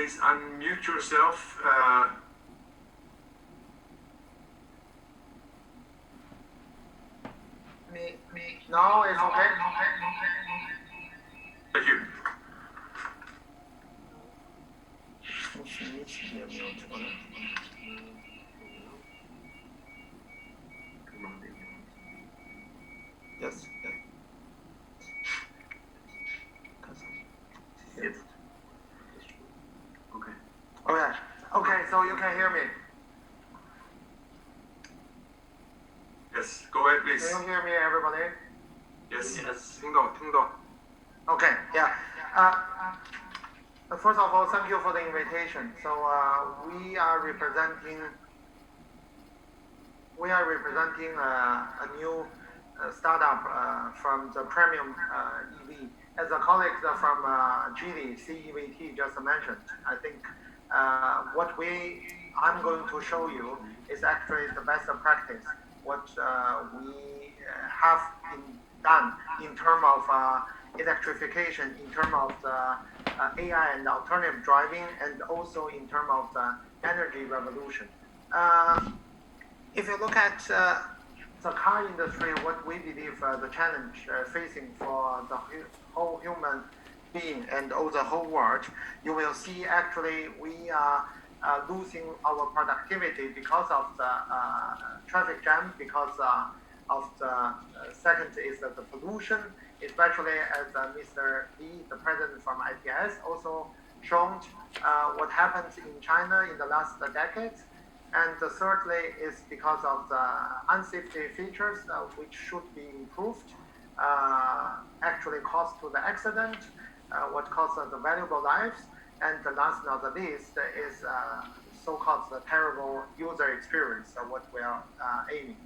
please unmute yourself. No, it's okay. Thank you. Yes. Yes. Okay. Okay. Okay, so you can hear me. Yes. Go ahead, please. Can you hear me, everybody? Yes. Yes. 听到. Okay, yeah. First of all, thank you for the invitation. So we are representing a new startup from the premium EV. As a colleague from Geely, CEVT just mentioned, I think what I'm going to show you is actually the best practice. What we have done in terms of electrification, in terms of the AI and alternative driving, and also in terms of the energy revolution. If you look at the car industry, what we believe the challenge facing for the whole human being and all the whole world, you will see actually we are losing our productivity because of the traffic jam, because of the second is the pollution, especially as Mr. Li, the president from ITS, also shown what happens in China in the last decades. And thirdly is because of the unsafety features which should be improved, actually cause to the accident, what causes the valuable lives. And the last not the least is so-called the terrible user experience, what we are aiming.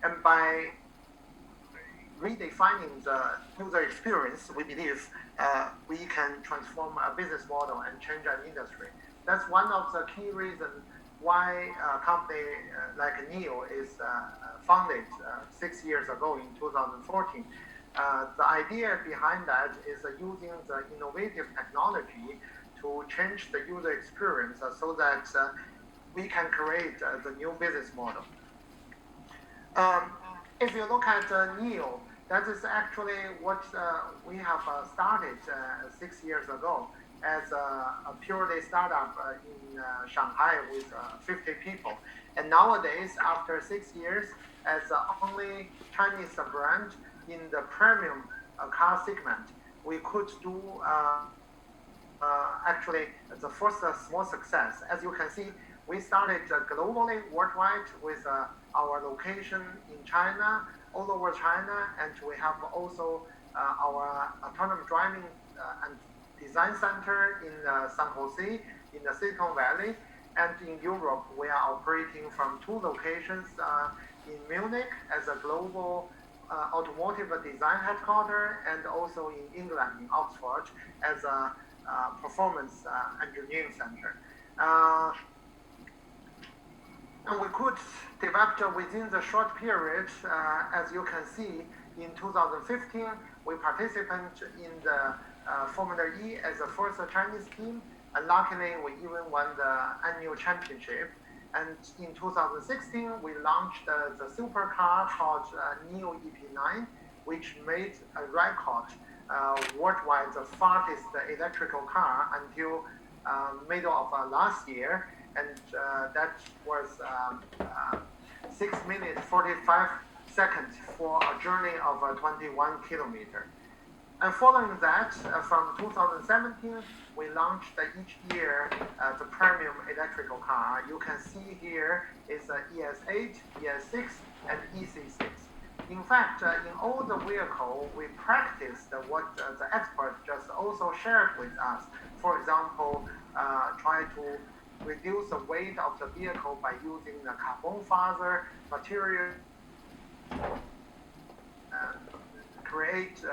And by redefining the user experience, we believe we can transform a business model and change an industry. That's one of the key reasons why a company like NIO is founded 6 years ago in 2014. The idea behind that is using the innovative technology to change the user experience so that we can create the new business model. If you look at NIO, that is actually what we have started 6 years ago as a purely startup in Shanghai with 50 people. And nowadays, after 6 years, as the only Chinese brand in the premium car segment, we could do actually the first small success. As you can see, we started globally, worldwide, with our location in China, all over China, and we have also our autonomous driving and design center in San Jose, in the Silicon Valley, and in Europe, we are operating from 2 locations in Munich as a global automotive design headquarters, and also in England, in Oxford, as a performance engineering center. And we could develop within the short period, as you can see, in 2015, we participated in the Formula E as the first Chinese team, and luckily we even won the annual championship. And in 2016, we launched the supercar called NIO EP9, which made a record worldwide, the fastest electrical car until middle of last year, and that was 6 minutes 45 seconds for a journey of 21 kilometers. And following that, from 2017, we launched each year the premium electrical car. You can see here is ES8, ES6, and EC6. In fact, in all the vehicles, we practiced what the expert just also shared with us. For example, try to reduce the weight of the vehicle by using the carbon fiber material, create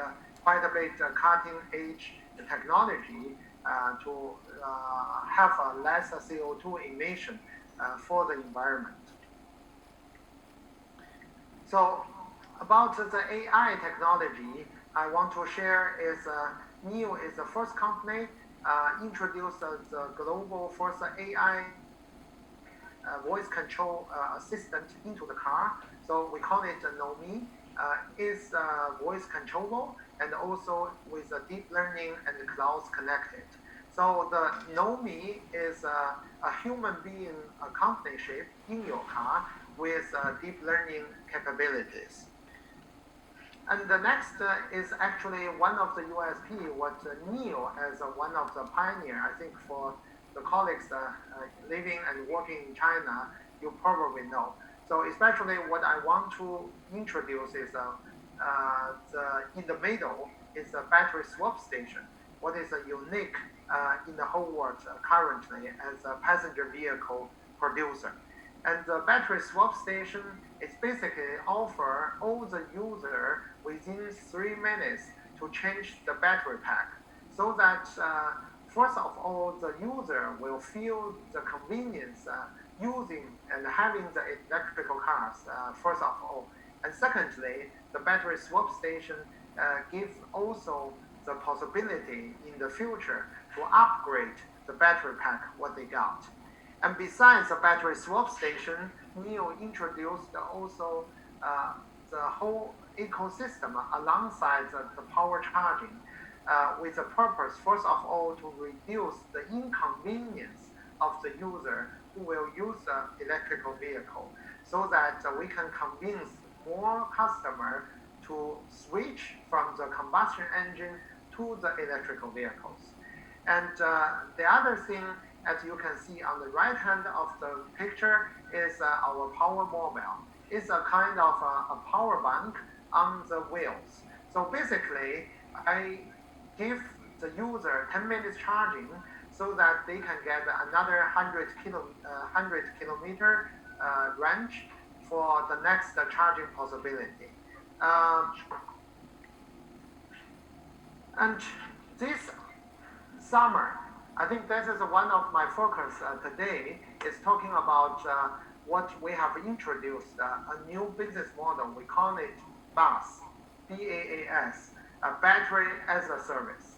quite a bit cutting-edge technology to have a less CO2 emission for the environment. So about the AI technology, I want to share is NIO is the first company introduced the global first AI voice control assistant into the car. So we call it Nomi. It's voice controllable and also with deep learning and clouds connected. So the Nomi is a human being accompanyship in your car with deep learning capabilities. And the next is actually one of the USP, what NIO as one of the pioneer, I think for the colleagues living and working in China, you probably know. So especially what I want to introduce is in the middle is a battery swap station. What is unique in the whole world currently as a passenger vehicle producer. And the battery swap station is basically offer all the user within 3 minutes to change the battery pack, so that first of all the user will feel the convenience using and having the electrical cars first of all, and secondly the battery swap station gives also the possibility in the future to upgrade the battery pack what they got. And besides the battery swap station, NIO introduced also the whole ecosystem alongside the power charging with the purpose, first of all, to reduce the inconvenience of the user who will use the electrical vehicle, so that we can convince more customers to switch from the combustion engine to the electrical vehicles. And the other thing, as you can see on the right hand of the picture, is our power mobile. It's a kind of a power bank on the wheels. So basically, I give the user 10 minutes charging so that they can get another 100 kilometer range for the next charging possibility. And this summer, I think this is one of my focus today, is talking about what we have introduced, a new business model. We call it BaaS, B-A-A-S, a battery as a service.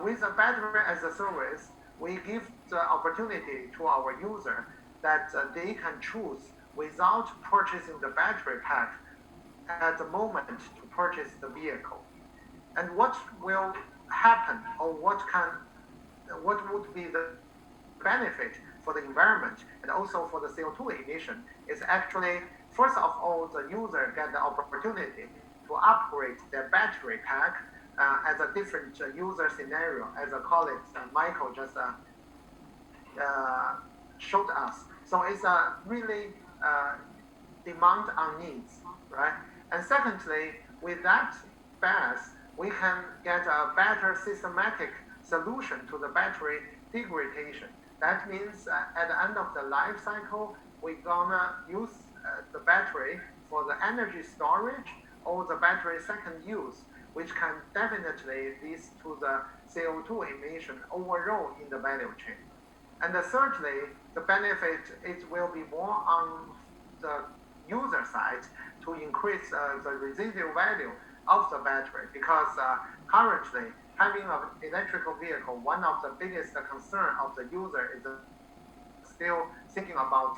With a battery as a service, we give the opportunity to our user that they can choose without purchasing the battery pack at the moment to purchase the vehicle. And what will happen, or what would be the benefit for the environment and also for the CO2 emission is actually, first of all, the user get the opportunity to upgrade their battery pack as a different user scenario, as a colleague Michael just showed us. So it's a really demand on needs, right? And secondly, with that BaaS, we can get a better systematic solution to the battery degradation. That means at the end of the life cycle, we're gonna use the battery for the energy storage or the battery second use, which can definitely lead to the CO2 emission overall in the value chain. And thirdly, the benefit, it will be more on the user side to increase the residual value of the battery, because currently having an electrical vehicle, one of the biggest concern of the user is still thinking about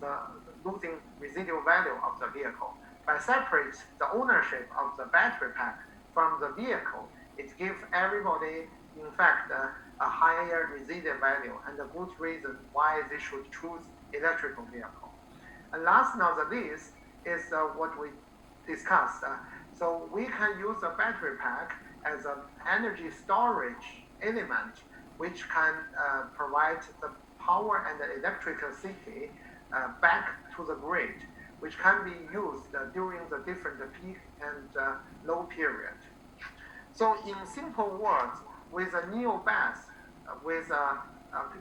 the losing residual value of the vehicle. By separate the ownership of the battery pack from the vehicle, it gives everybody, in fact, a higher residual value and a good reason why they should choose electrical vehicle. And last not the least is what we discussed. So we can use a battery pack as an energy storage element, which can provide the power and the electricity back to the grid, which can be used during the different peak and low period. So in simple words, with a NIO BaaS,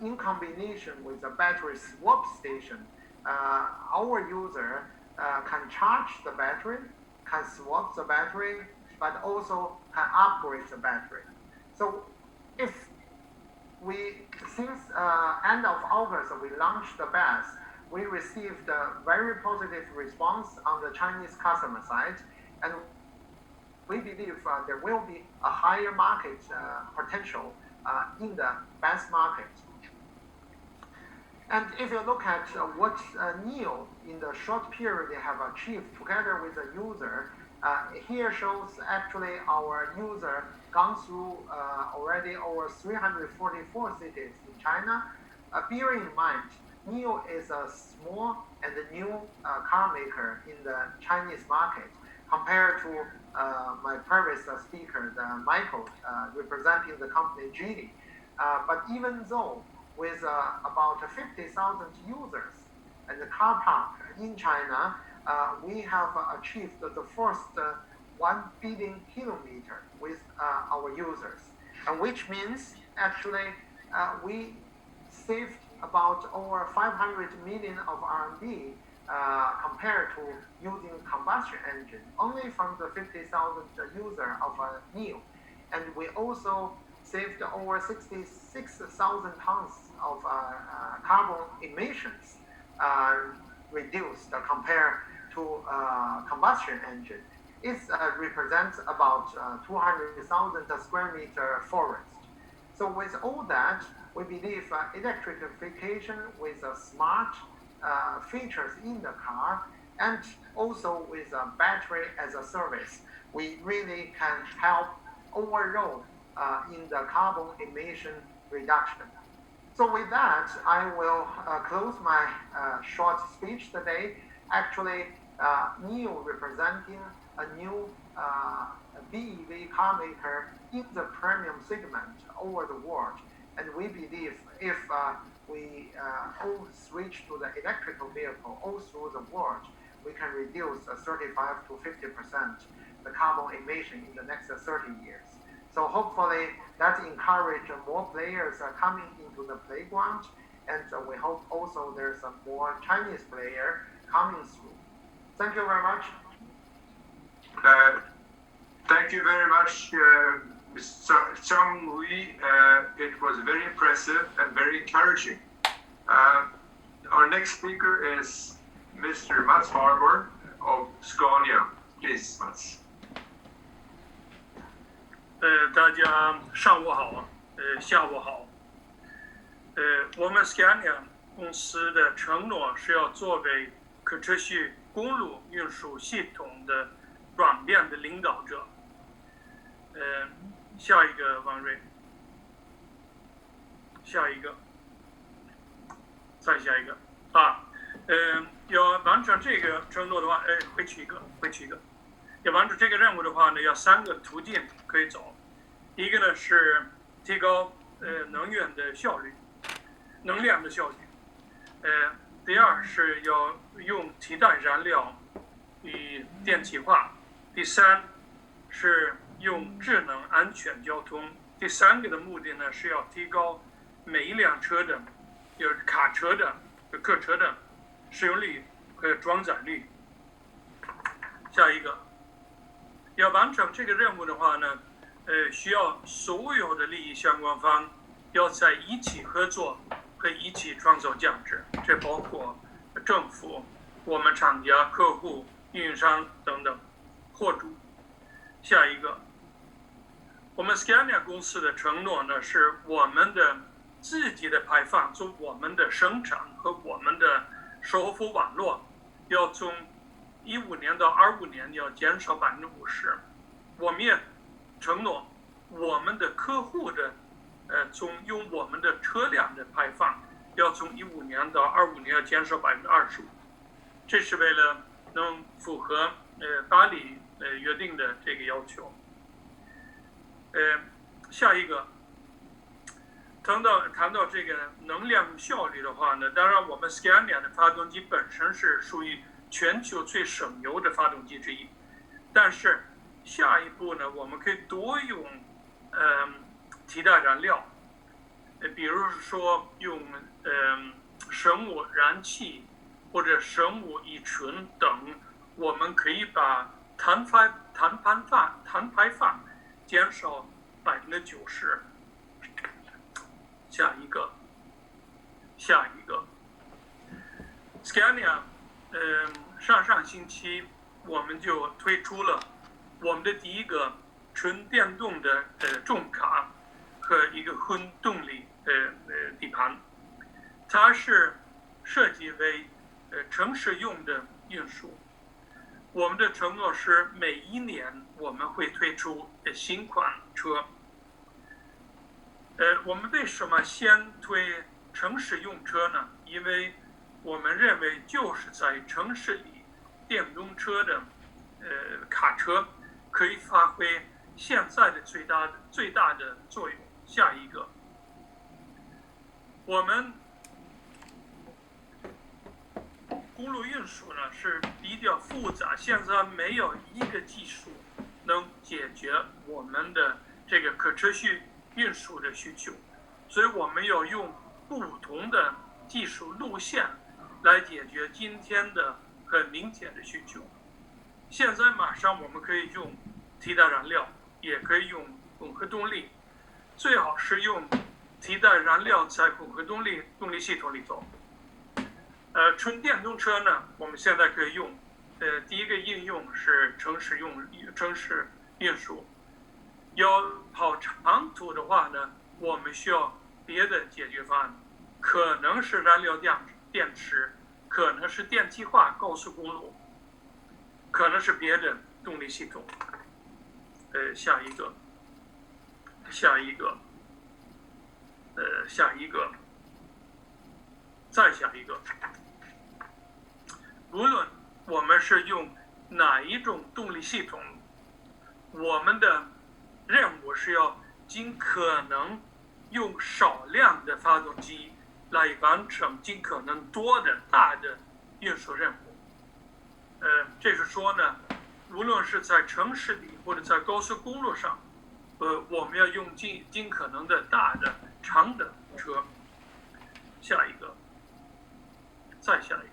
in combination with a battery swap station, our user can charge the battery, can swap the battery, but also can upgrade the battery. So if since end of August, we launched the BaaS, we received a very positive response on the Chinese customer side, and we believe there will be a higher market potential in the best market. And if you look at what NIO in the short period they have achieved together with the user, here shows actually our user gone through already over 344 cities in China. Bearing in mind, NIO is a small and new car maker in the Chinese market compared to my previous speaker, Michael, representing the company Geely. But even though with about 50,000 users and the car park in China, we have achieved the first 1 billion kilometer with our users, which means actually we saved about over 500 million of RMB compared to using combustion engine only from the 50,000 user of NIO. And we also saved over 66,000 tons of carbon emissions reduced compared to combustion engine. It represents about 200,000 square meter forest. So with all that, we believe electrification with smart features in the car and also with a battery as a service, we really can help overall in the carbon emission reduction. So with that, I will close my short speech today. Actually, NIO representing a new BEV car maker in the premium segment over the world. And we believe if we all switch to the electrical vehicle all through the world, we can reduce 35 to 50% the carbon emission in the next 30 years. So hopefully that encourage more players coming into the playground, and we hope also there's some more Chinese player coming through. Thank you very much. Thank you very much, Mr. Zhang. It was very impressive and very encouraging. Our next speaker is Mr. Mats Harbour of Scania. Please, Mats. 大家上午好，下午好。我们 Scania 公司的承诺是要作为可持续公路运输系统的转变的领导者。下一个王瑞，下一个，再下一个要完成这个承诺的话，回去一个。要完成这个任务的话呢，要3个途径可以走。一个呢是提高能源的效率，能量的效率。第二是要用替代燃料与电气化。第三是用智能安全交通。第3个的目的呢是要提高每一辆车的，就是卡车的、客车的使用率和装载率。下一个，要完成这个任务的话呢，需要所有的利益相关方要在一起合作和一起创造价值，这包括政府、我们厂家、客户、运营商等等货主。下一个，我们 Scania 公司的承诺呢，是我们的自己的排放，从我们的生产和我们的售后服务网络，要从15年到25年要减少50%。我们也承诺我们的客户的用我们的车辆的排放要从15年到25年要减少25%，这是为了能符合巴黎约定的这个要求。下一个，谈到这个能量效率的话呢，当然我们 Scania 的发动机本身是属于全球最省油的发动机之一，但是下一步呢，我们可以多用替代燃料，比如说用生物燃气或者生物乙醇等，我们可以把碳排放减少90%。下一个 ，Scania，上星期我们就推出了我们的第一个纯电动的重卡和一个混动力底盘，它是设计为城市用的运输。我们的承诺是每一年我们会推出新款车。我们为什么先推城市用车呢？因为我们认为就是在城市里，电动车的卡车可以发挥现在的最大的作用。下一个，我们公路运输呢是比较复杂，现在没有一个技术能解决我们的这个可持续运输的需求，所以我们要用不同的技术路线来解决今天的和明天的需求。现在马上我们可以用替代燃料，也可以用混合动力，最好是用替代燃料在混合动力系统里头。纯电动车呢，我们现在可以用。第一个应用是城市运输。要跑长途的话呢，我们需要别的解决方案，可能是燃料电池，可能是电气化高速公路，可能是别的动力系统。下一个，再下一个。无论我们是用哪一种动力系统，我们的任务是要尽可能用少量的发动机来完成尽可能多的大的运输任务。这是说呢，无论是在城市里或者在高速公路上，我们要用尽可能的大的长的车。下一个，再下一个。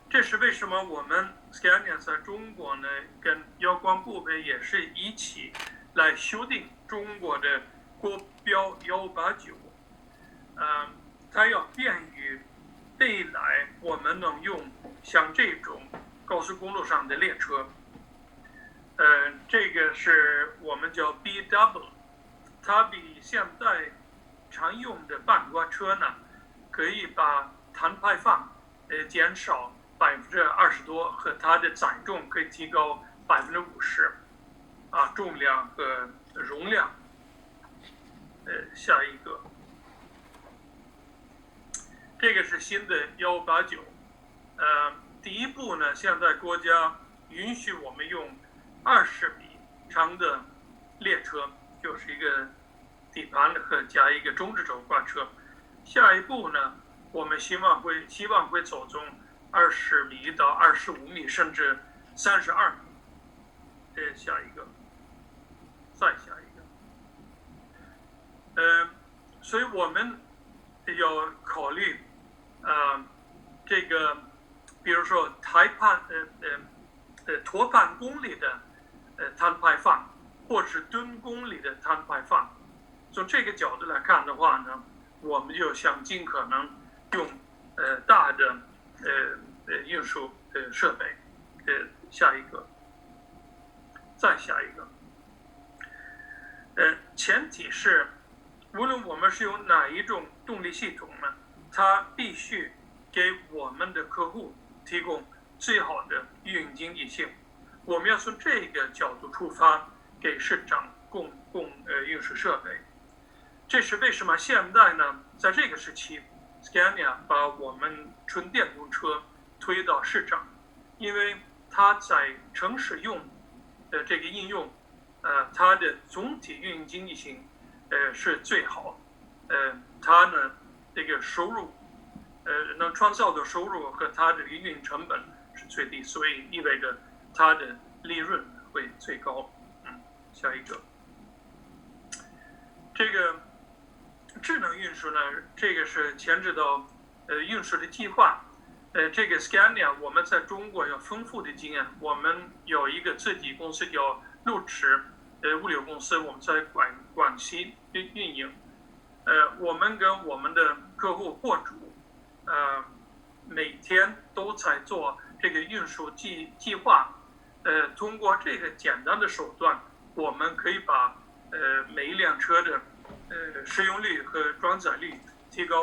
这是为什么我们 Scania 在中国呢，跟有关部门也是一起来修订中国的国标189。它要便于未来我们能用像这种高速公路上的列车。这个是我们叫 BW， 它比现在常用的半挂车呢，可以把碳排放减少20%多，和它的载重可以提高50%，重量和容量。下一个，这个是新的189。第一步呢，现在国家允许我们用20米长的列车，就是一个底盘和加一个中置轴挂车。下一步呢，我们希望会走从20米到25米，甚至32米。下一个，再下一个。所以我们要考虑，这个，比如说拖盘公里的碳排放，或是吨公里的碳排放。从这个角度来看的话呢，我们就想尽可能用大的运输设备。下一个，再下一个。前提是，无论我们是用哪一种动力系统呢，它必须给我们的客户提供最好的运营经济性。我们要从这个角度出发，给市场供运输设备。这是为什么现在呢，在这个时期 Scania 把我们纯电动车推到市场，因为它在城市用的这个应用，它的总体运营经济性是最好。它呢这个收入能创造的收入和它的运营成本是最低，所以意味着它的利润会最高。下一个，这个智能运输呢，这个是牵制到运输的计划。这个 Scania 我们在中国有丰富的经验，我们有一个自己公司叫路驰物流公司，我们在广西运营。我们跟我们的客户货主每天都在做这个运输计划。通过这个简单的手段，我们可以把每一辆车的使用率和装载率提高